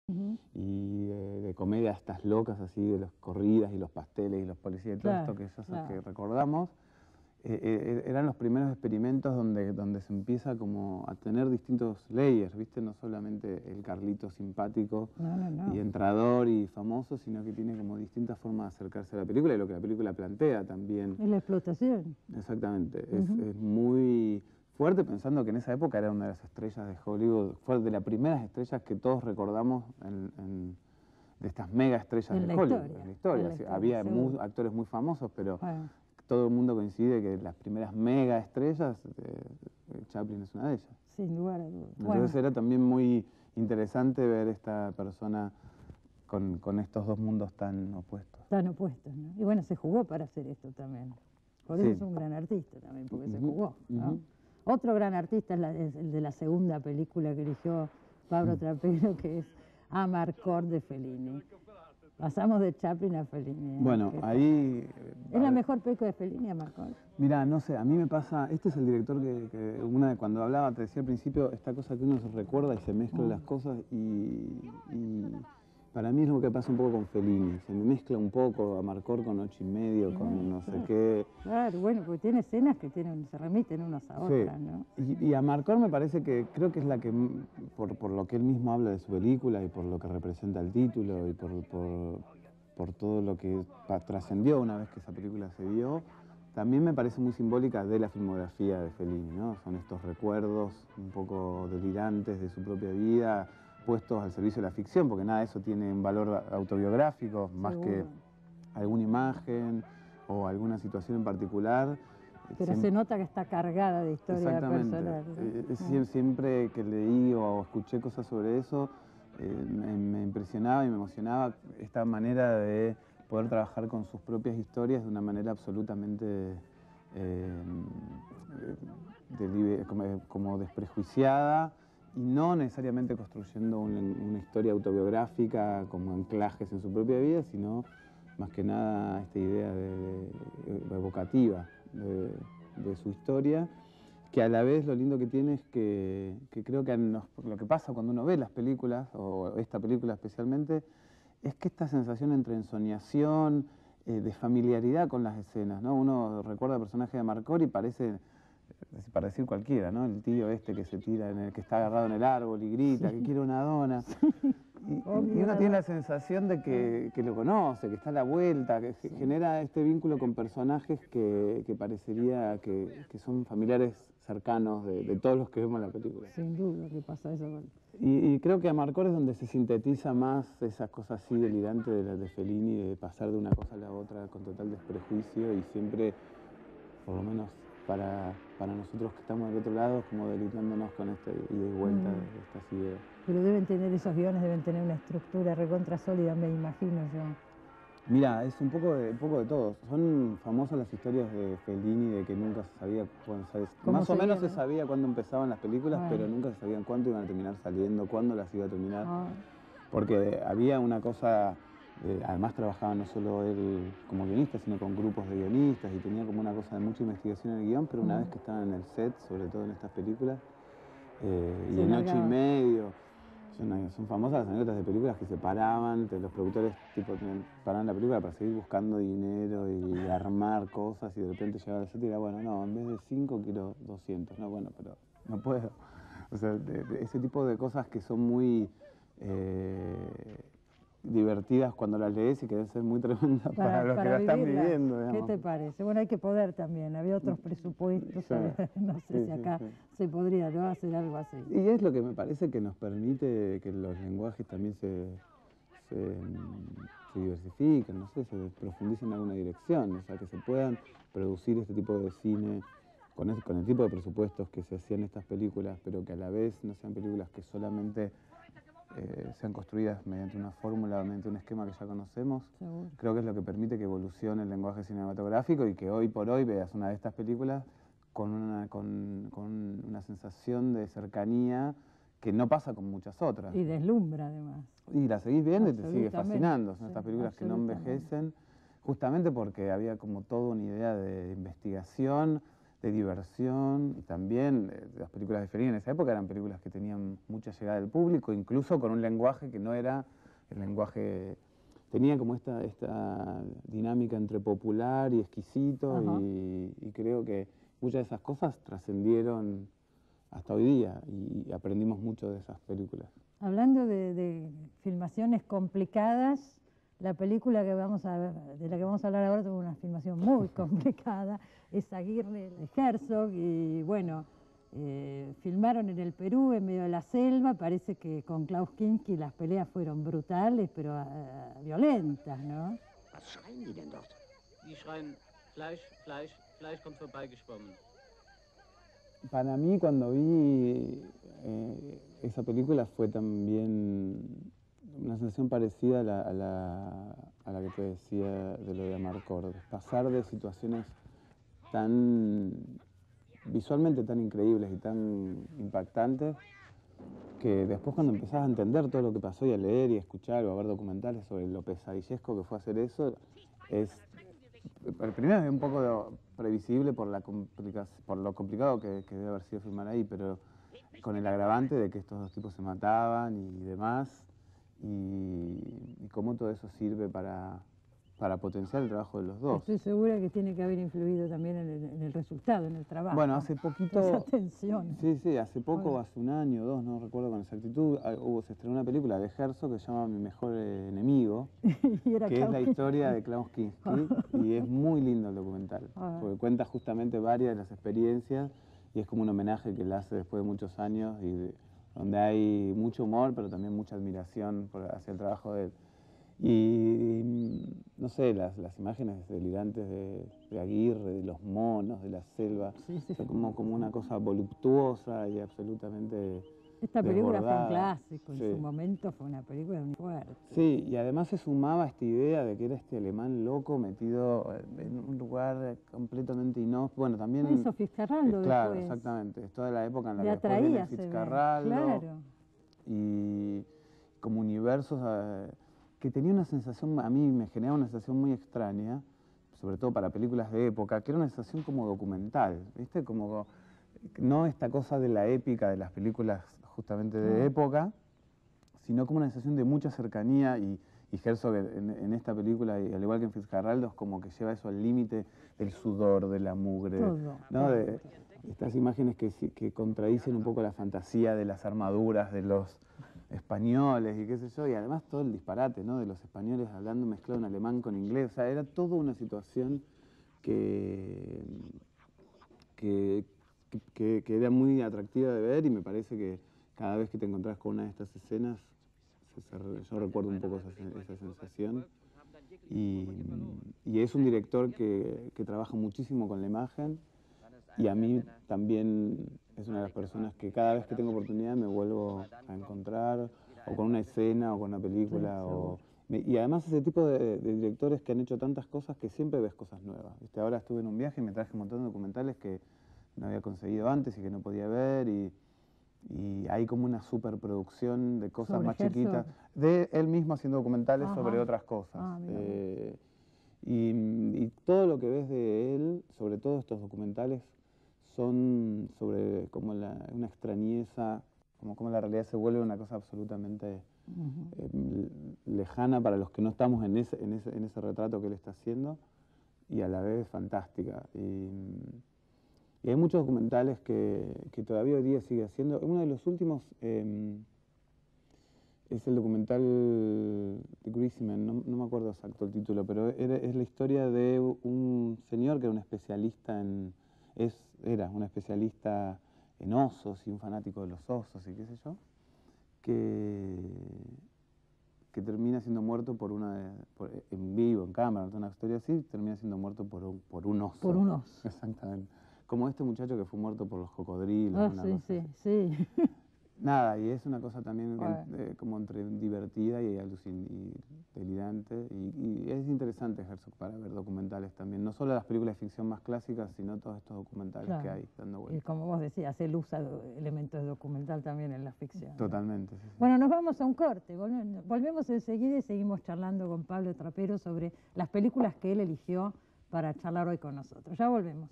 Ujú. y de comedia estas locas así, de las corridas y los pasteles y los policías y todo Claro, esto que, esos claro. que recordamos, eran los primeros experimentos donde se empieza como a tener distintos layers, ¿viste? No solamente el Carlito simpático y No. entrador y famoso, sino que tiene como distintas formas de acercarse a la película y lo que la película plantea también. Es la explotación. Exactamente, Ujú. es muy fuerte pensando que en esa época era una de las estrellas de Hollywood, fue de las primeras estrellas que todos recordamos de estas mega estrellas En de la Hollywood, historia, en la historia. en la Sí, historia, había seguro. actores muy famosos, pero Bueno, todo el mundo coincide que las primeras mega estrellas, Chaplin es una de ellas. sin lugar a dudas. Entonces Bueno, era también muy interesante ver esta persona con estos dos mundos tan opuestos. tan opuestos, ¿no? Y bueno, se jugó para hacer esto también. Por eso Sí. es un gran artista también, porque se Ujú, jugó, ¿no? ujú. Otro gran artista es el de la segunda película que eligió Pablo Trapero, que es Amarcord de Fellini. Pasamos de Chaplin a Fellini. Bueno, ¿Qué tal? ahí... ¿Es la mejor película de Fellini, Amarcord? Mira, no sé, a mí me pasa, este es el director cuando hablaba, te decía al principio, esta cosa que uno se recuerda y se mezclan las cosas y para mí es lo que pasa un poco con Fellini, se me mezcla un poco Amarcord con 8:30, con no sé qué. Claro, bueno, porque tiene escenas que se remiten unas a Sí, otras, ¿no? y Amarcord me parece que, creo que es la que, por lo que él mismo habla de su película y por lo que representa el título y por todo lo que trascendió una vez que esa película se vio, también me parece muy simbólica de la filmografía de Fellini, ¿no? Son estos recuerdos un poco delirantes de su propia vida, puestos al servicio de la ficción, porque nada de eso tiene un valor autobiográfico, más que Seguro. alguna imagen o alguna situación en particular. Pero se nota que está cargada de historia Exactamente. personal, ¿no? Siempre que leí o escuché cosas sobre eso, me impresionaba y me emocionaba esta manera de poder trabajar con sus propias historias de una manera absolutamente como desprejuiciada y no necesariamente construyendo una historia autobiográfica como anclajes en su propia vida, sino más que nada esta idea evocativa de su historia, que a la vez lo lindo que tiene es que creo que lo que pasa cuando uno ve las películas, o esta película especialmente, es que esta sensación entre ensoñación, de familiaridad con las escenas, ¿no? Uno recuerda al personaje de Amarcord y parece, para decir cualquiera, ¿no? El tío este que se tira, que está agarrado en el árbol y grita, que quiere una dona. Y uno tiene la sensación de que lo conoce, que está a la vuelta, que genera este vínculo con personajes que parecería que son familiares cercanos de todos los que vemos en la película. Sin duda que pasa eso. Y creo que Amarcord es donde se sintetiza más esas cosas así delirantes de Fellini, de pasar de una cosa a la otra con total desprejuicio y siempre, por lo menos para nosotros que estamos del otro lado, como deleitándonos con esta ida y vuelta de estas ideas. Pero deben tener esos guiones, deben tener una estructura recontra sólida, me imagino yo. Mira, es un poco de todo. Son famosas las historias de Fellini de que nunca se sabía cuándo, más o menos se sabía cuándo empezaban las películas, pero nunca se sabían cuánto iban a terminar saliendo, cuándo las iba a terminar. Porque había una cosa, además trabajaba no solo él como guionista, sino con grupos de guionistas y tenía como una cosa de mucha investigación en el guión, pero una vez que estaban en el set, sobre todo en estas películas, y en 8:30, son famosas las anécdotas de películas que se paraban, los productores paraban la película para seguir buscando dinero y armar cosas y de repente llegaba al set y era, bueno, no, en vez de 5 quiero 200, no, bueno, pero no puedo. O sea, ese tipo de cosas que son muy divertidas cuando las lees y que deben ser muy tremendas para los que la están viviendo. Digamos. ¿Qué te parece? Bueno, hay que poder también, había otros presupuestos, no sé si acá se podría hacer algo así. Y es lo que me parece que nos permite que los lenguajes también se diversifiquen, no sé, se profundicen en alguna dirección, o sea, que se puedan producir este tipo de cine con el tipo de presupuestos que se hacían estas películas, pero que a la vez no sean películas que solamente sean construidas mediante una fórmula, mediante un esquema que ya conocemos. Seguro. Creo que es lo que permite que evolucione el lenguaje cinematográfico y que hoy por hoy veas una de estas películas con una sensación de cercanía que no pasa con muchas otras. Y deslumbra además. Y la seguís viendo y te sigue fascinando. Son estas películas que no envejecen, justamente porque había como toda una idea de investigación, de diversión, y también las películas de Fellini en esa época eran películas que tenían mucha llegada del público, incluso con un lenguaje que no era el lenguaje, tenía como esta dinámica entre popular y exquisito, y creo que muchas de esas cosas trascendieron hasta hoy día, y aprendimos mucho de esas películas. Hablando de filmaciones complicadas, la película de la que vamos a hablar ahora tuvo una filmación muy complicada, es Aguirre de Herzog, y bueno, filmaron en el Perú, en medio de la selva. Parece que con Klaus Kinski las peleas fueron brutales, pero violentas, ¿no? Was schreien die denn dort? Die schreien, Fleisch, Fleisch, Fleisch kommt vorbeigeschwommen. Para mí, cuando vi esa película, fue también una sensación parecida a la que te decía de lo de Amarcord. Pasar de situaciones visualmente tan increíbles y tan impactantes, que después, cuando empezás a entender todo lo que pasó y a leer y a escuchar o a ver documentales sobre lo pesadillesco que fue hacer eso, primero es un poco previsible por lo complicado que debe haber sido filmar ahí, pero con el agravante de que estos dos tipos se mataban y demás, y cómo todo eso sirve para potenciar el trabajo de los dos. Estoy segura que tiene que haber influido también en el resultado, en el trabajo. Bueno, hace poquito... Esa tensión. Sí, hace poco, hace un año o dos, no recuerdo con exactitud, se estrenó una película de Herzog que se llama Mi mejor enemigo, que es la historia de Klaus Kinski, y es muy lindo el documental, porque cuenta justamente varias de las experiencias, y es como un homenaje que él hace después de muchos años, y donde hay mucho humor, pero también mucha admiración hacia el trabajo de él. Y no sé, las imágenes delirantes de Aguirre, de los monos, de la selva, como una cosa voluptuosa y absolutamente Esta película desbordada. fue un clásico, en su momento fue una película muy fuerte. Sí, y además se sumaba esta idea de que era este alemán loco metido en un lugar completamente inhóspito. Bueno, también... Eso, Fitzcarraldo claro, después. exactamente. Es toda la época en la Le que después viene atraía, Fitzcarraldo. claro. Y como universos que tenía una sensación, a mí me generaba una sensación muy extraña, sobre todo para películas de época, que era una sensación como documental, ¿viste? Como no esta cosa de la épica de las películas justamente de época, sino como una sensación de mucha cercanía, y Herzog en esta película, y al igual que en Fitzcarraldo, es como que lleva eso al límite del sudor, de la mugre, ¿no? De estas imágenes que contradicen un poco la fantasía de las armaduras de los españoles y qué sé yo, y además todo el disparate, ¿no? De los españoles hablando mezclado en alemán con inglés. O sea, era toda una situación que era muy atractiva de ver, y me parece que cada vez que te encontrás con una de estas escenas, yo recuerdo un poco esa sensación. Y es un director que trabaja muchísimo con la imagen, y a mí también es una de las personas que cada vez que tengo oportunidad me vuelvo a encontrar, o con una escena, o con una película, y además ese tipo de directores que han hecho tantas cosas que siempre ves cosas nuevas. ¿Viste? Ahora estuve en un viaje y me traje un montón de documentales que no había conseguido antes y que no podía ver, y hay como una superproducción de cosas más chiquitas, de él mismo haciendo documentales sobre otras cosas. Y todo lo que ves de él, sobre todo estos documentales, son sobre como una extrañeza, como la realidad se vuelve una cosa absolutamente lejana para los que no estamos en ese retrato que él está haciendo, y a la vez fantástica. Y hay muchos documentales que todavía hoy día sigue haciendo. Uno de los últimos es el documental de Grisman, no me acuerdo exacto el título, pero es la historia de un señor que era un especialista era un especialista en osos y un fanático de los osos y qué sé yo, que termina siendo muerto en vivo, en cámara, una historia así, termina siendo muerto por un oso. Por un oso. Exactamente. Como este muchacho que fue muerto por los cocodrilos. Sí. Nada, y es una cosa también como entre divertida y delirante, y es interesante Herzog para ver documentales también, no solo las películas de ficción más clásicas, sino todos estos documentales que hay dando vueltas. Y como vos decías, él usa elementos de documental también en la ficción. Totalmente, sí. Bueno, nos vamos a un corte, volvemos enseguida y seguimos charlando con Pablo Trapero sobre las películas que él eligió para charlar hoy con nosotros. Ya volvemos.